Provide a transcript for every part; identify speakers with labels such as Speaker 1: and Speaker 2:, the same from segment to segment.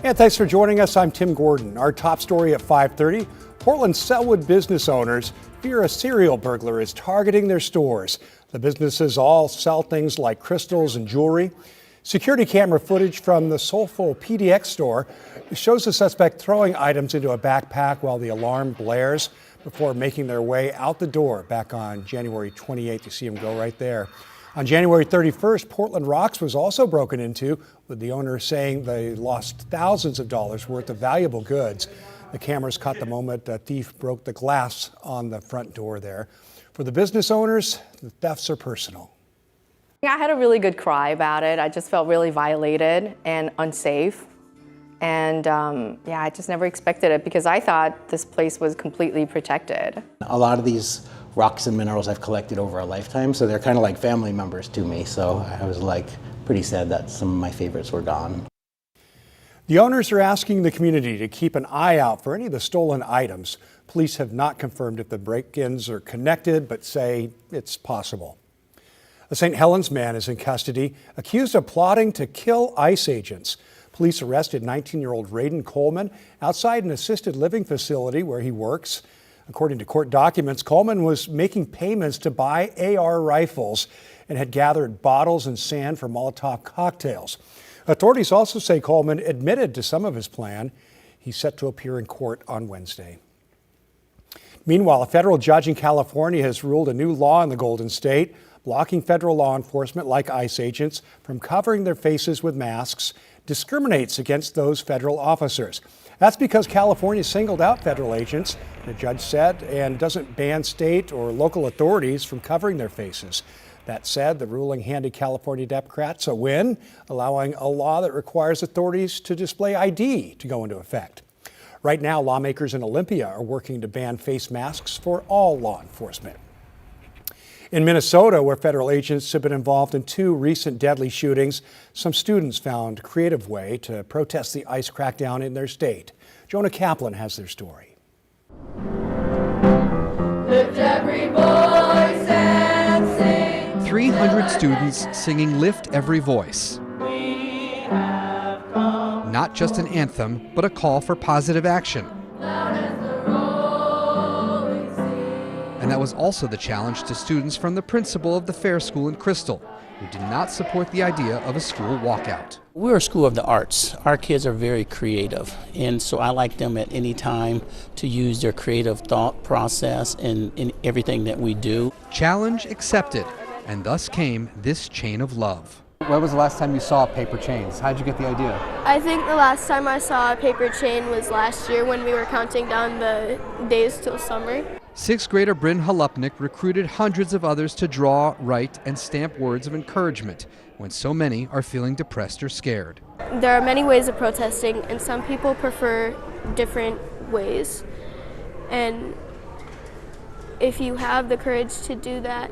Speaker 1: And thanks for joining us. I'm Tim Gordon. Our top story at 5:30, Portland Sellwood business owners fear a serial burglar is targeting their stores. The businesses all sell things like crystals and jewelry. Security camera footage from the Soulful PDX store shows the suspect throwing items into a backpack while the alarm blares before making their way out the door back on January 28th. You see him go right there. On January 31st, Portland Rocks was also broken into, with the owner saying they lost thousands of dollars worth of valuable goods. The cameras caught the moment a thief broke the glass on the front door there. For the business owners, the thefts are personal.
Speaker 2: Yeah, I had a really good cry about it. I just felt really violated and unsafe. And I just never expected it because I thought this place was completely protected.
Speaker 3: A lot of these rocks and minerals I've collected over a lifetime, so they're kind of like family members to me. So I was pretty sad that some of my favorites were gone.
Speaker 1: The owners are asking the community to keep an eye out for any of the stolen items. Police have not confirmed if the break-ins are connected, but say it's possible. A St. Helens man is in custody, accused of plotting to kill ICE agents. Police arrested 19-year-old Raiden Coleman outside an assisted living facility where he works. According to court documents, Coleman was making payments to buy AR rifles and had gathered bottles and sand for Molotov cocktails. Authorities also say Coleman admitted to some of his plan. He's set to appear in court on Wednesday. Meanwhile, a federal judge in California has ruled a new law in the Golden State, blocking federal law enforcement like ICE agents from covering their faces with masks discriminates against those federal officers. That's because California singled out federal agents, the judge said, and doesn't ban state or local authorities from covering their faces. That said, the ruling handed California Democrats a win, allowing a law that requires authorities to display ID to go into effect. Right now, lawmakers in Olympia are working to ban face masks for all law enforcement. In Minnesota, where federal agents have been involved in 2 recent deadly shootings, some students found a creative way to protest the ICE crackdown in their state. Jonah Kaplan has their story.
Speaker 4: Lift every voice and sing.
Speaker 5: 300 students singing Lift Every Voice.
Speaker 4: We have come.
Speaker 5: Not just an anthem, but a call for positive action. And that was also the challenge to students from the principal of the Fair School in Crystal, who did not support the idea of a school walkout.
Speaker 6: We're a school of the arts. Our kids are very creative, and so I like them at any time to use their creative thought process in everything that we do.
Speaker 5: Challenge accepted, and thus came this chain of love.
Speaker 7: When was the last time you saw paper chains? How'd you get the idea?
Speaker 8: I think the last time I saw a paper chain was last year when we were counting down the days till summer.
Speaker 5: 6th grader Bryn Halupnik recruited hundreds of others to draw, write, and stamp words of encouragement when so many are feeling depressed or scared.
Speaker 8: There are many ways of protesting, and some people prefer different ways. And if you have the courage to do that,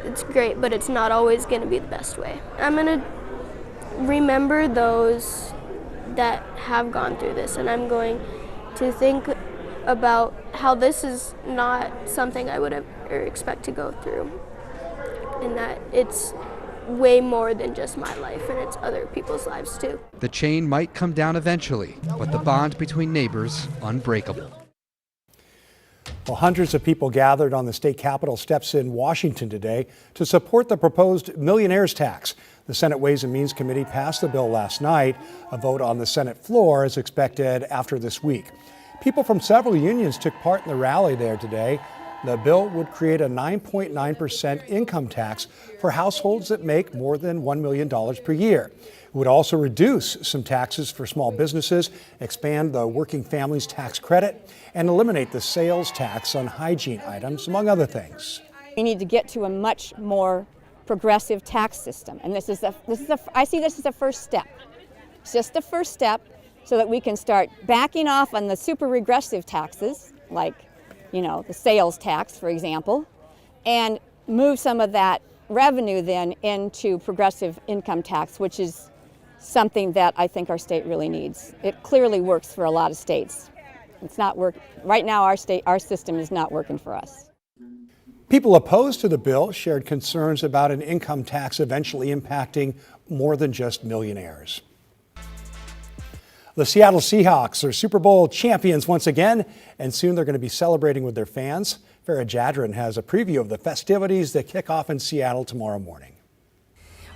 Speaker 8: it's great, but it's not always going to be the best way. I'm going to remember those that have gone through this, and I'm going to think about how this is not something I would ever expect to go through, and that it's way more than just my life, and it's other people's lives too.
Speaker 5: The chain might come down eventually, but the bond between neighbors unbreakable.
Speaker 1: Well, hundreds of people gathered on the state capitol steps in Washington today to support the proposed Millionaires tax. The Senate Ways and Means Committee passed the bill last night. A vote on the Senate floor is expected after this week. People from several unions took part in the rally there today. The bill would create a 9.9% income tax for households that make more than $1 million per year. It would also reduce some taxes for small businesses, expand the working families tax credit, and eliminate the sales tax on hygiene items, among other things.
Speaker 9: We need to get to a much more progressive tax system, and I see this as a first step. It's just the first step so that we can start backing off on the super regressive taxes, like, the sales tax, for example, and move some of that revenue then into progressive income tax, which is something that I think our state really needs. It clearly works for a lot of states. It's not work right now. Our system is not working for us.
Speaker 1: People opposed to the bill shared concerns about an income tax eventually impacting more than just millionaires. The Seattle Seahawks are Super Bowl champions once again, and soon they're going to be celebrating with their fans. Farah Jadrin has a preview of the festivities that kick off in Seattle tomorrow morning.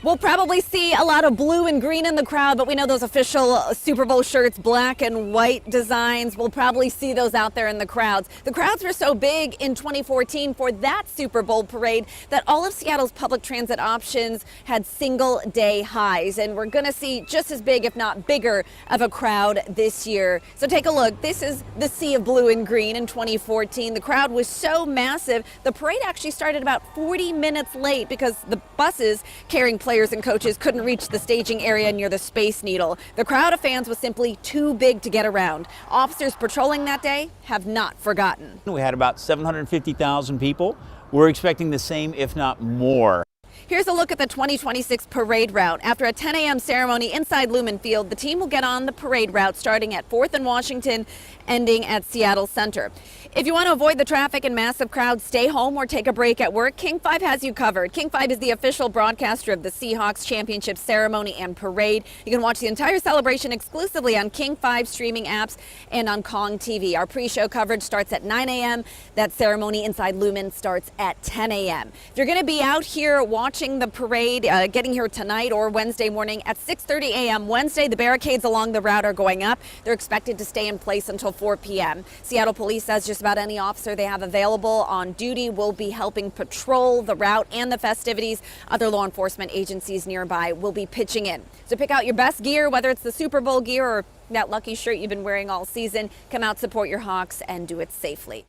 Speaker 10: We'll probably see a lot of blue and green in the crowd, but we know those official Super Bowl shirts, black and white designs. We'll probably see those out there in the crowds. The crowds were so big in 2014 for that Super Bowl parade that all of Seattle's public transit options had single-day highs. And we're going to see just as big, if not bigger, of a crowd this year. So take a look. This is the sea of blue and green in 2014. The crowd was so massive, the parade actually started about 40 minutes late because the buses carrying players and coaches couldn't reach the staging area near the Space Needle. The crowd of fans was simply too big to get around. Officers patrolling that day have not forgotten.
Speaker 11: We had about 750,000 people. We're expecting the same, if not more.
Speaker 10: Here's a look at the 2026 parade route. After a 10 a.m. ceremony inside Lumen Field, the team will get on the parade route starting at 4th and Washington, ending at Seattle Center. If you want to avoid the traffic and massive crowds, stay home or take a break at work, King 5 has you covered. King 5 is the official broadcaster of the Seahawks championship ceremony and parade. You can watch the entire celebration exclusively on King 5 streaming apps and on Kong TV. Our pre-show coverage starts at 9 a.m. That ceremony inside Lumen starts at 10 a.m. If you're going to be out here watching the parade, getting here tonight or Wednesday morning at 6:30 a.m. Wednesday, the barricades along the route are going up. They're expected to stay in place until 4 p.m. Seattle Police says just about any officer they have available on duty will be helping patrol the route and the festivities. Other law enforcement agencies nearby will be pitching in. So pick out your best gear, whether it's the Super Bowl gear or that lucky shirt you've been wearing all season. Come out, support your Hawks, and do it safely.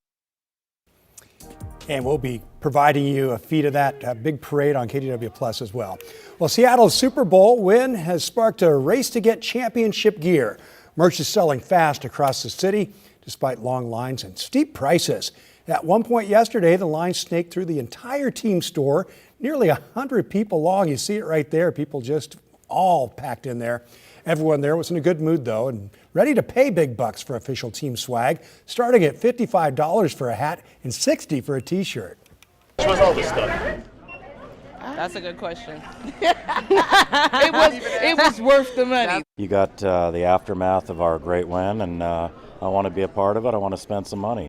Speaker 1: And we'll be providing you a feed of that big parade on KGW Plus as well. Well, Seattle's Super Bowl win has sparked a race to get championship gear. Merch is selling fast across the city, despite long lines and steep prices. At one point yesterday, the line snaked through the entire team store, nearly 100 people long. You see it right there. People just all packed in there. Everyone there was in a good mood, though, and ready to pay big bucks for official team swag, starting at $55 for a hat and $60 for a T-shirt.
Speaker 12: What's all this stuff?
Speaker 13: That's a good question. it was worth the money.
Speaker 12: You got the aftermath of our great win, and I want to be a part of it. I want to spend some money.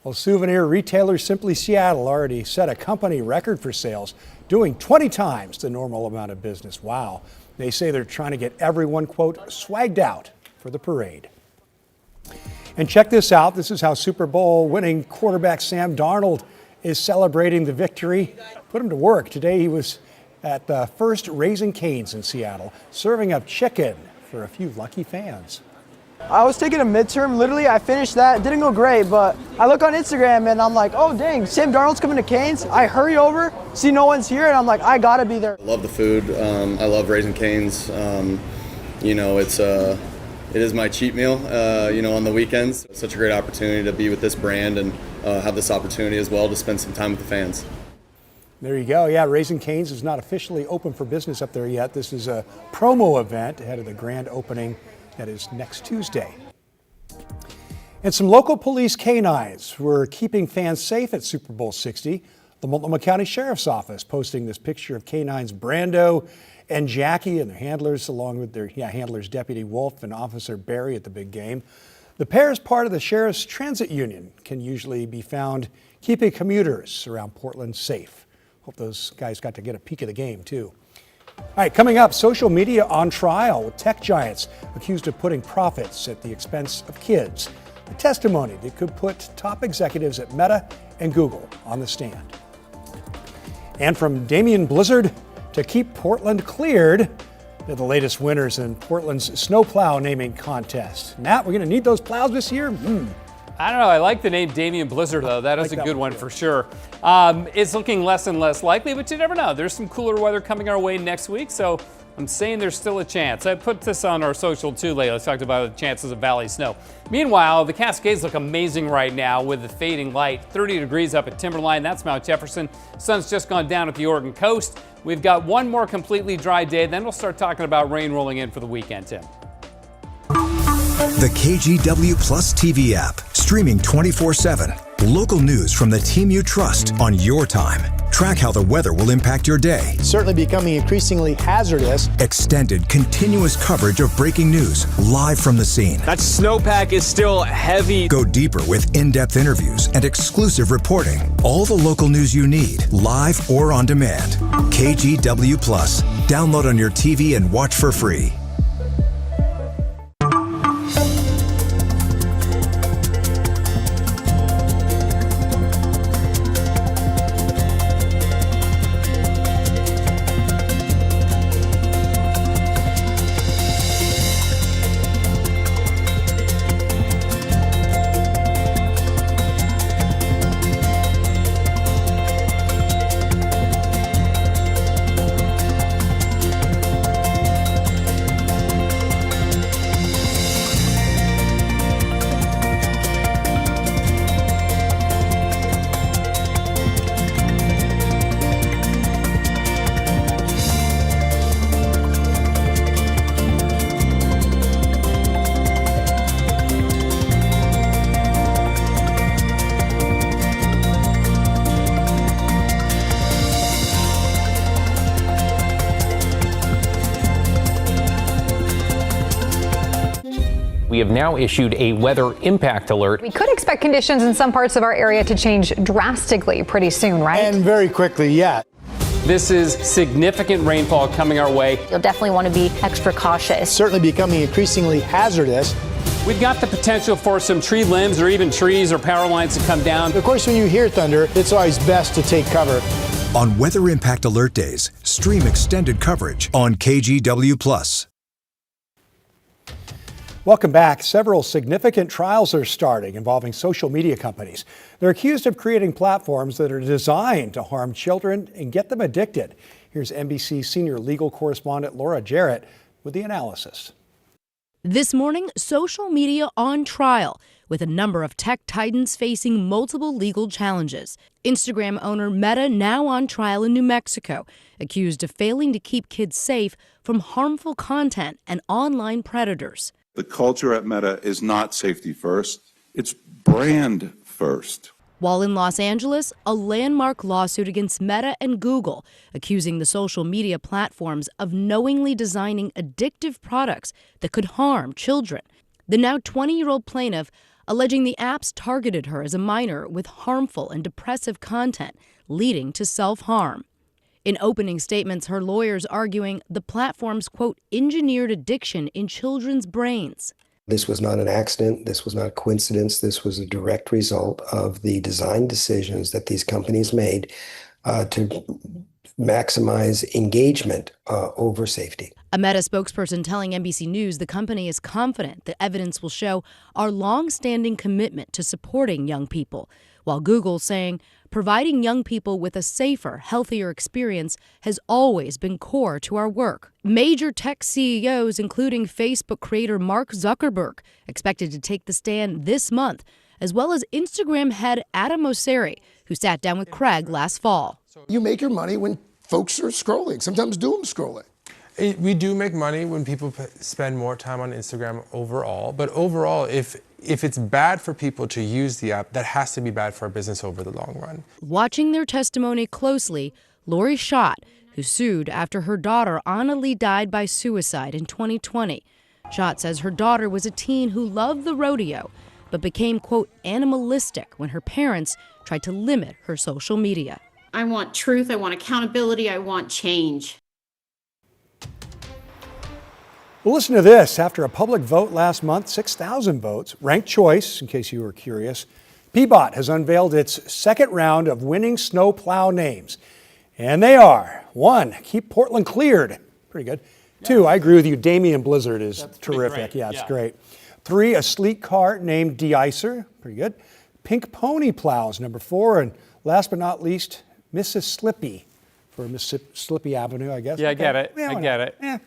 Speaker 1: Well, souvenir retailer Simply Seattle already set a company record for sales, doing 20 times the normal amount of business. Wow. They say they're trying to get everyone, quote, swagged out for the parade. And check this out. This is how Super Bowl winning quarterback Sam Darnold is celebrating the victory. Put him to work. Today he was at the first Raising Cane's in Seattle, serving up chicken for a few lucky fans.
Speaker 14: I was taking a midterm. Literally, I finished that. It didn't go great, but I look on Instagram and I'm like, oh, dang, Sam Darnold's coming to Cane's. I hurry over, see no one's here, and I'm like, I gotta be there.
Speaker 15: I love the food. I love Raising Cane's. You know, it is my cheat meal, you know, on the weekends. It's such a great opportunity to be with this brand and have this opportunity as well to spend some time with the fans.
Speaker 1: There you go. Yeah, Raising Cane's is not officially open for business up there yet. This is a promo event ahead of the grand opening that is next Tuesday. And some local police canines were keeping fans safe at Super Bowl 60. The Multnomah County Sheriff's Office posting this picture of canines Brando and Jackie and their handlers, along with their handlers Deputy Wolf and Officer Barry at the big game. The pair is part of the Sheriff's Transit Union, can usually be found keeping commuters around Portland safe. Hope those guys got to get a peek of the game too. All right, coming up, social media on trial with tech giants accused of putting profits at the expense of kids. A testimony that could put top executives at Meta and Google on the stand. And from Damian Blizzard to keep Portland cleared, they're the latest winners in Portland's Snowplow naming contest. Matt, we're going to need those plows this year?
Speaker 16: I don't know. I like the name Damian Blizzard, though. That is a good one for sure. It's looking less and less likely, but you never know. There's some cooler weather coming our way next week, so I'm saying there's still a chance. I put this on our social, too, lately. I talked about the chances of valley snow. Meanwhile, the Cascades look amazing right now with the fading light. 30 degrees up at Timberline. That's Mount Jefferson. Sun's just gone down at the Oregon coast. We've got one more completely dry day. Then we'll start talking about rain rolling in for the weekend, Tim.
Speaker 17: The KGW Plus TV app, streaming 24/7. Local news from the team you trust on your time. Track how the weather will impact your day.
Speaker 14: Certainly becoming increasingly hazardous.
Speaker 17: Extended, continuous coverage of breaking news live from the scene.
Speaker 18: That snowpack is still heavy.
Speaker 17: Go deeper with in-depth interviews and exclusive reporting. All the local news you need, live or on demand. KGW Plus. Download on your TV and watch for free.
Speaker 19: We have now issued a weather impact alert.
Speaker 20: We could expect conditions in some parts of our area to change drastically pretty soon, right?
Speaker 14: And very quickly, yeah.
Speaker 16: This is significant rainfall coming our way.
Speaker 21: You'll definitely want to be extra cautious.
Speaker 14: Certainly becoming increasingly hazardous.
Speaker 16: We've got the potential for some tree limbs or even trees or power lines to come down.
Speaker 14: Of course, when you hear thunder, it's always best to take cover.
Speaker 17: On Weather Impact Alert Days, stream extended coverage on KGW Plus.
Speaker 1: Welcome back. Several significant trials are starting involving social media companies. They're accused of creating platforms that are designed to harm children and get them addicted. Here's NBC senior legal correspondent Laura Jarrett with the analysis.
Speaker 22: This morning, social media on trial, with a number of tech titans facing multiple legal challenges. Instagram owner Meta now on trial in New Mexico, accused of failing to keep kids safe from harmful content and online predators.
Speaker 23: The culture at Meta is not safety first, it's brand first.
Speaker 22: While in Los Angeles, a landmark lawsuit against Meta and Google, accusing the social media platforms of knowingly designing addictive products that could harm children. The now 20-year-old plaintiff alleging the apps targeted her as a minor with harmful and depressive content, leading to self-harm. In opening statements, her lawyers arguing the platform's, quote, engineered addiction in children's brains.
Speaker 24: This was not an accident. This was not a coincidence. This was a direct result of the design decisions that these companies made to maximize engagement over safety.
Speaker 22: A Meta spokesperson telling NBC News the company is confident the evidence will show our long-standing commitment to supporting young people, while Google saying providing young people with a safer, healthier experience has always been core to our work. Major tech CEOs, including Facebook creator Mark Zuckerberg, expected to take the stand this month, as well as Instagram head Adam Mosseri, who sat down with Craig last fall.
Speaker 25: You make your money when folks are scrolling, sometimes doom scrolling.
Speaker 26: We do make money when people spend more time on Instagram overall, but overall, if it's bad for people to use the app, that has to be bad for our business over the long run.
Speaker 22: Watching their testimony closely, Lori Schott, who sued after her daughter Anna Lee died by suicide in 2020. Schott says her daughter was a teen who loved the rodeo, but became, quote, animalistic when her parents tried to limit her social media.
Speaker 27: I want truth, I want accountability, I want change.
Speaker 1: Well, listen to this. After a public vote last month, 6,000 votes, ranked choice, in case you were curious, Peabot has unveiled its second round of winning Snowplow names. And they are: 1, keep Portland cleared. Pretty good. 2, I agree with you, Damian Blizzard is terrific. Yeah, it's great. 3, a sleek car named De-Icer. Pretty good. Pink Pony Plows, number 4. And last but not least, Mrs. Slippy. For Mississippi Slippy Avenue, I guess.
Speaker 16: Yeah, I get it.
Speaker 1: Yeah,
Speaker 16: I get it.
Speaker 1: Yeah.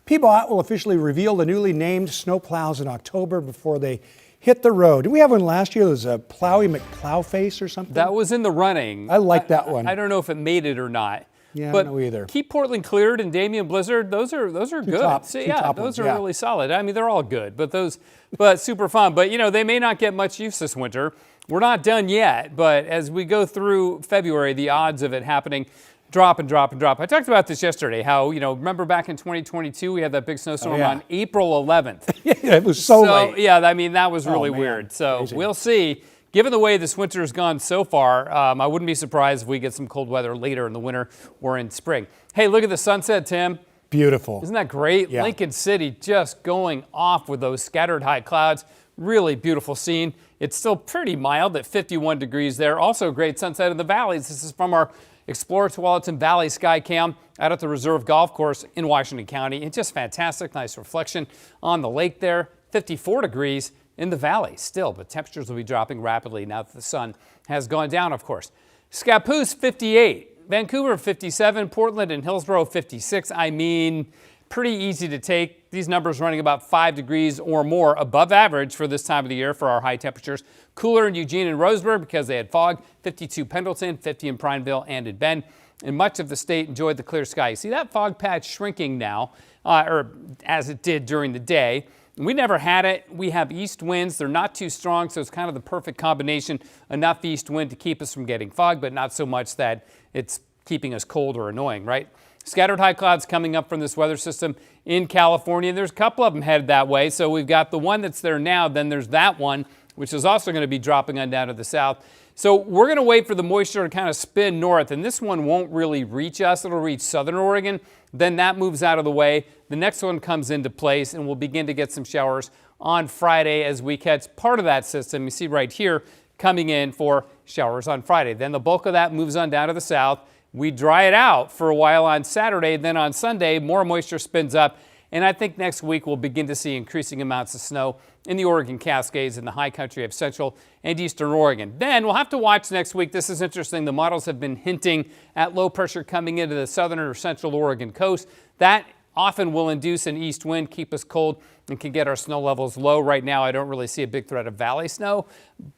Speaker 1: Peabot will officially reveal the newly named snowplows in October before they hit the road. Did we have one last year? There was a Plowy McPlowface or something?
Speaker 16: That was in the running.
Speaker 1: I like that one.
Speaker 16: I don't know if it made it or not.
Speaker 1: Yeah,
Speaker 16: but
Speaker 1: I don't know either.
Speaker 16: Keep Portland Cleared and Damian Blizzard, those are good. Those are really solid. I mean, they're all good, but super fun. But, you know, they may not get much use this winter. We're not done yet, but as we go through February, the odds of it happening drop and drop and drop. I talked about this yesterday, how, remember back in 2022, we had that big snowstorm on April 11th.
Speaker 1: It was so late.
Speaker 16: Yeah, I mean, that was really
Speaker 1: man.
Speaker 16: weird. So
Speaker 1: Crazy.
Speaker 16: we'll see. Given the way this winter has gone so far, I wouldn't be surprised if we get some cold weather later in the winter or in spring. Hey, look at the sunset, Tim.
Speaker 1: Beautiful.
Speaker 16: Isn't that great?
Speaker 1: Yeah.
Speaker 16: Lincoln City just going off with those scattered high clouds. Really beautiful scene. It's still pretty mild at 51 degrees there. Also a great sunset in the valleys. This is from our Explorer Tualatin Valley Sky Cam out at the Reserve Golf Course in Washington County. It's just fantastic. Nice reflection on the lake there. 54 degrees in the valley still, but temperatures will be dropping rapidly now that the sun has gone down, of course. Scappoose 58, Vancouver 57, Portland and Hillsborough 56. I mean, pretty easy to take. These numbers running about 5 degrees or more above average for this time of the year for our high temperatures. Cooler in Eugene and Roseburg because they had fog. 52 Pendleton, 50 in Prineville and in Bend. And much of the state enjoyed the clear sky. You see that fog patch shrinking now, or as it did during the day. We never had it. We have east winds. They're not too strong, so it's kind of the perfect combination. Enough east wind to keep us from getting fog, but not so much that it's keeping us cold or annoying, right? Scattered high clouds coming up from this weather system in California. There's a couple of them headed that way. So we've got the one that's there now. Then there's that one, which is also going to be dropping on down to the south. So we're going to wait for the moisture to kind of spin north, and this one won't really reach us. It'll reach southern Oregon. Then that moves out of the way. The next one comes into place, and we'll begin to get some showers on Friday as we catch part of that system. You see right here coming in for showers on Friday. Then the bulk of that moves on down to the south. We dry it out for a while on Saturday. Then on Sunday, more moisture spins up. And I think next week we'll begin to see increasing amounts of snow in the Oregon Cascades and the high country of central and eastern Oregon. Then we'll have to watch next week. This is interesting. The models have been hinting at low pressure coming into the southern or central Oregon coast. That often will induce an east wind, keep us cold, and can get our snow levels low. Right now, I don't really see a big threat of valley snow,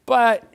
Speaker 16: but,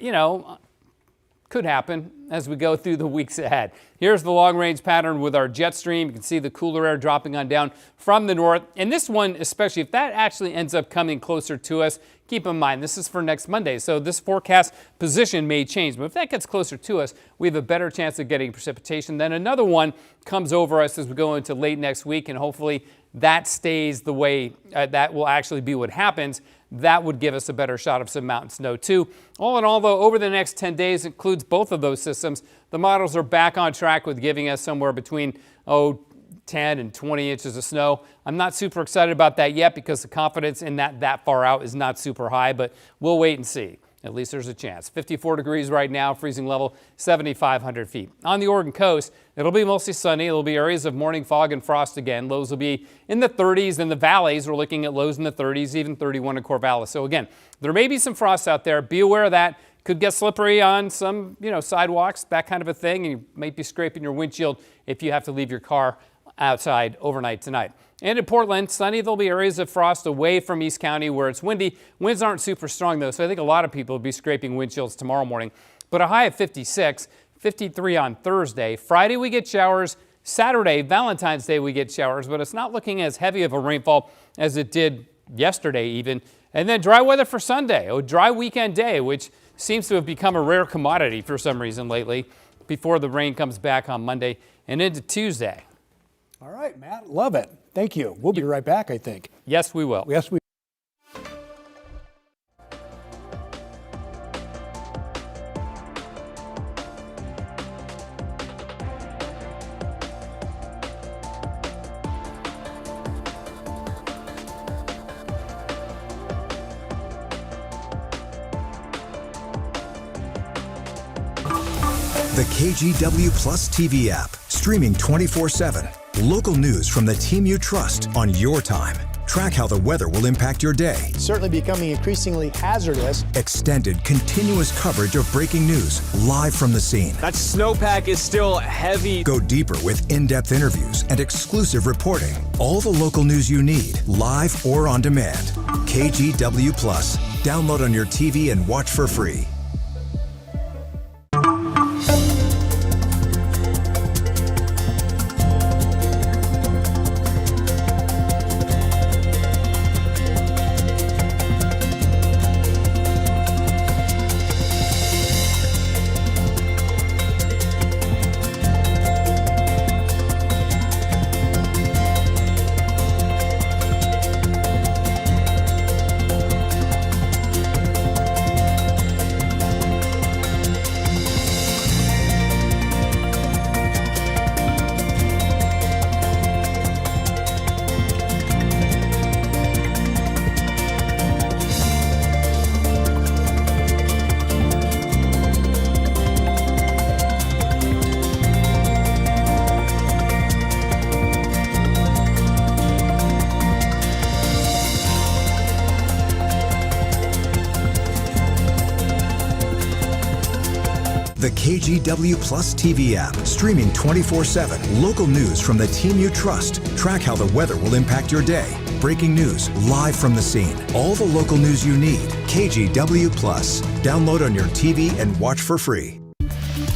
Speaker 16: could happen as we go through the weeks ahead. Here's the long-range pattern with our jet stream. You can see the cooler air dropping on down from the north. And this one, especially if that actually ends up coming closer to us, keep in mind, this is for next Monday. So this forecast position may change. But if that gets closer to us, we have a better chance of getting precipitation. Then another one comes over us as we go into late next week. And hopefully that stays the way that will actually be what happens. That would give us a better shot of some mountain snow too. All in all, though, over the next 10 days, includes both of those systems, the models are back on track with giving us somewhere between 10 and 20 inches of snow. I'm not super excited about that yet because the confidence in that far out is not super high, but we'll wait and see. At least there's a chance. 54 degrees right now, freezing level 7,500 feet. On the Oregon coast, it'll be mostly sunny. There'll be areas of morning fog and frost again. Lows will be in the 30s. In the valleys, we're looking at lows in the 30s, even 31 in Corvallis. So again, there may be some frost out there. Be aware of that. Could get slippery on some, sidewalks, that kind of a thing. And you might be scraping your windshield if you have to leave your car outside overnight tonight. And in Portland, sunny. There'll be areas of frost away from East County where it's windy. Winds aren't super strong, though, so I think a lot of people will be scraping windshields tomorrow morning. But a high of 56, 53 on Thursday. Friday, we get showers. Saturday, Valentine's Day, we get showers, but it's not looking as heavy of a rainfall as it did yesterday even. And then dry weather for Sunday, a dry weekend day, which seems to have become a rare commodity for some reason lately, before the rain comes back on Monday and into Tuesday.
Speaker 1: All right, Matt, love it. Thank you. We'll be right back, I think.
Speaker 16: Yes, we will.
Speaker 1: Yes, we
Speaker 17: The KGW Plus TV app, streaming 24/7. Local news from the team you trust on your time. Track how the weather will impact your day.
Speaker 14: Certainly becoming increasingly hazardous.
Speaker 17: Extended, continuous coverage of breaking news live from the scene.
Speaker 18: That snowpack is still heavy.
Speaker 17: Go deeper with in-depth interviews and exclusive reporting. All the local news you need, live or on demand. KGW Plus. Download on your TV and watch for free. KGW Plus TV app, streaming 24/7. Local news from the team you trust. Track how the weather will impact your day. Breaking news live from the scene. All the local news you need. KGW Plus. Download on your TV and watch for free.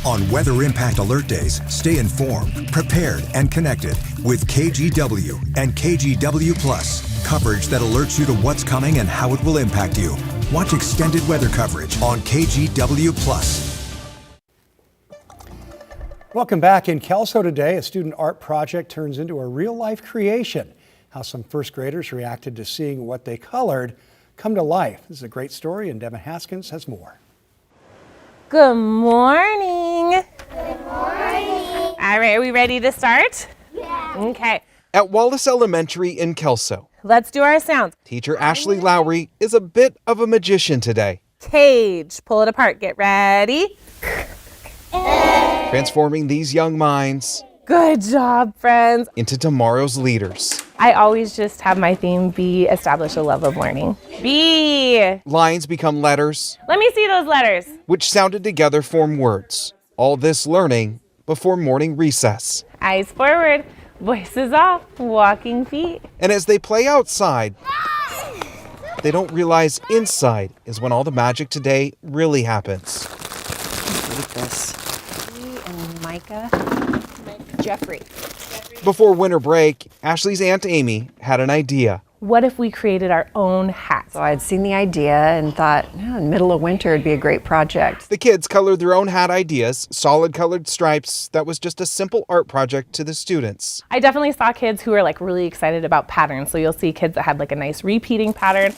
Speaker 17: On Weather Impact Alert Days, stay informed, prepared, and connected with KGW and KGW Plus. Coverage that alerts you to what's coming and how it will impact you. Watch extended weather coverage on KGW Plus.
Speaker 1: Welcome back. In Kelso today, a student art project turns into a real-life creation. How some first graders reacted to seeing what they colored come to life. This is a great story, and Devin Haskins has more.
Speaker 2: Good morning. Good morning. All right, are we ready to start? Yeah. Okay.
Speaker 3: At Wallace Elementary in Kelso,
Speaker 2: let's do our sounds.
Speaker 3: Teacher Ashley Lowry is a bit of a magician today.
Speaker 2: Cage. Pull it apart. Get ready.
Speaker 3: Transforming these young minds.
Speaker 2: Good job, friends.
Speaker 3: Into tomorrow's leaders.
Speaker 2: I always just have my theme be establish a love of learning. B.
Speaker 3: Lines become letters.
Speaker 2: Let me see those letters.
Speaker 3: Which sounded together form words. All this learning before morning recess.
Speaker 2: Eyes forward, voices off, walking feet.
Speaker 3: And as they play outside, they don't realize inside is when all the magic today really happens.
Speaker 4: Look at this. And Micah. Jeffrey.
Speaker 3: Before winter break, Ashley's Aunt Amy had an idea.
Speaker 2: What if we created our own hats?
Speaker 4: So I'd seen the idea and thought, in the middle of winter, it'd be a great project.
Speaker 3: The kids colored their own hat ideas, solid colored stripes. That was just a simple art project to the students.
Speaker 2: I definitely saw kids who were like really excited about patterns. So you'll see kids that had like a nice repeating pattern.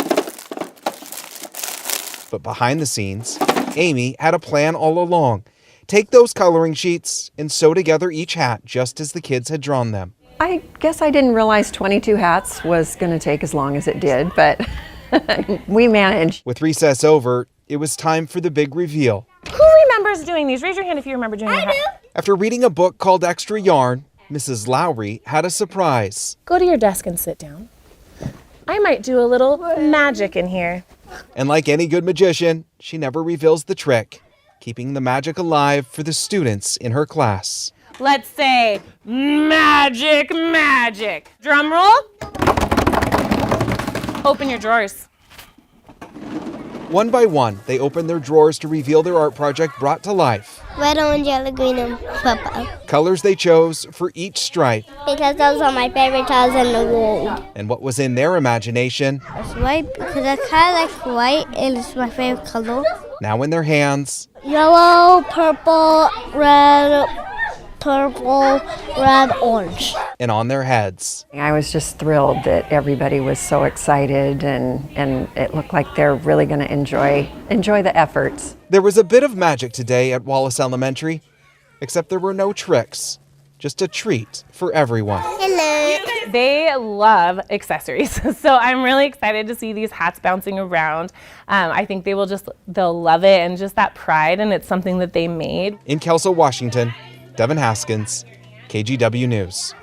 Speaker 3: But behind the scenes, Amy had a plan all along. Take those coloring sheets and sew together each hat just as the kids had drawn them.
Speaker 4: I guess I didn't realize 22 hats was going to take as long as it did, but we managed.
Speaker 3: With recess over, it was time for the big reveal.
Speaker 2: Who remembers doing these? Raise your hand if you remember doing them.
Speaker 3: After reading a book called Extra Yarn, Mrs. Lowry had a surprise.
Speaker 2: Go to your desk and sit down. I might do a little magic in here.
Speaker 3: And like any good magician, she never reveals the trick, keeping the magic alive for the students in her class.
Speaker 2: Let's say magic, magic. Drum roll. Open your drawers.
Speaker 3: One by one, they opened their drawers to reveal their art project brought to life.
Speaker 5: Red, orange, yellow, green, and purple.
Speaker 3: Colors they chose for each stripe.
Speaker 5: Because those are my favorite colors in the world.
Speaker 3: And what was in their imagination.
Speaker 5: It's white because I kind of like white and it's my favorite color.
Speaker 3: Now in their hands.
Speaker 5: Yellow, purple, red, purple, red, orange.
Speaker 3: And on their heads.
Speaker 4: I was just thrilled that everybody was so excited and it looked like they're really going to enjoy the efforts.
Speaker 3: There was a bit of magic today at Wallace Elementary, except there were no tricks. Just a treat for everyone.
Speaker 5: Hello.
Speaker 2: They love accessories, so I'm really excited to see these hats bouncing around. I think they'll love it and just that pride, and it's something that they made.
Speaker 3: In Kelso, Washington, Devin Haskins, KGW News.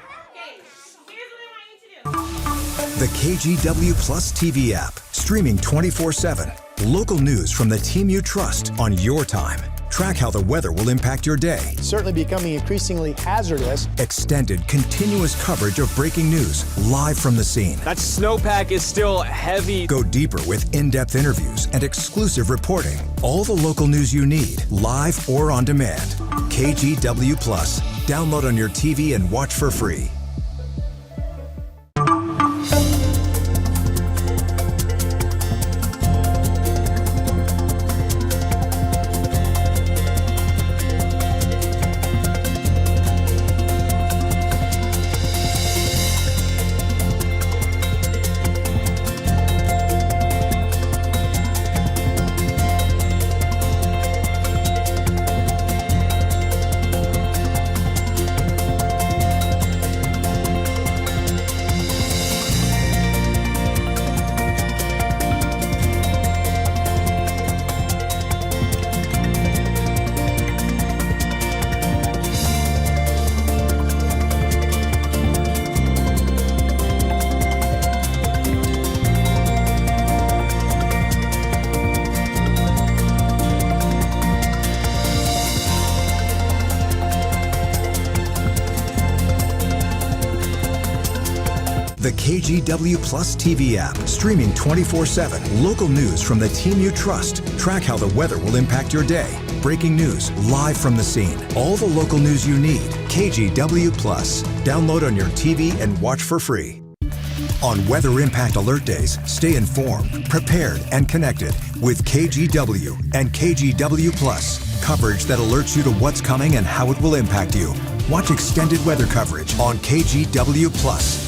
Speaker 17: The KGW Plus TV app, streaming 24/7. Local news from the team you trust on your time. Track how the weather will impact your day.
Speaker 6: Certainly becoming increasingly hazardous.
Speaker 17: Extended, continuous coverage of breaking news live from the scene.
Speaker 18: That snowpack is still heavy.
Speaker 17: Go deeper with in-depth interviews and exclusive reporting. All the local news you need, live or on demand. KGW Plus. Download on your TV and watch for free. The KGW Plus TV app, streaming 24/7. Local news from the team you trust. Track how the weather will impact your day. Breaking news live from the scene. All the local news you need. KGW Plus. Download on your TV and watch for free. On Weather Impact Alert Days, stay informed, prepared, and connected with KGW and KGW Plus. Coverage that alerts you to what's coming and how it will impact you. Watch extended weather coverage on KGW Plus.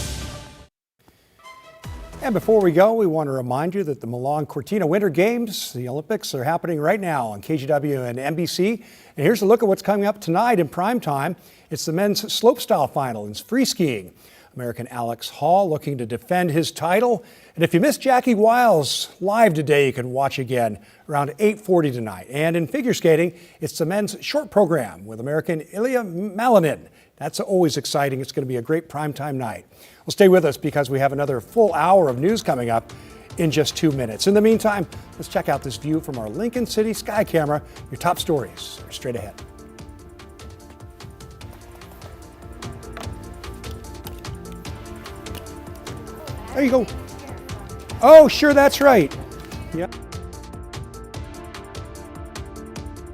Speaker 1: And before we go, we want to remind you that the Milan Cortina Winter Games, the Olympics, are happening right now on KGW and NBC. And here's a look at what's coming up tonight in prime time. It's the men's slopestyle final in free skiing. American Alex Hall looking to defend his title. And if you missed Jackie Wiles live today, you can watch again around 8:40 tonight. And in figure skating, it's the men's short program with American Ilya Malinin. That's always exciting. It's going to be a great primetime night. Well, stay with us because we have another full hour of news coming up in just 2 minutes. In the meantime, let's check out this view from our Lincoln City Sky Camera. Your top stories are straight ahead. There you go. Oh, sure, that's right. Yep.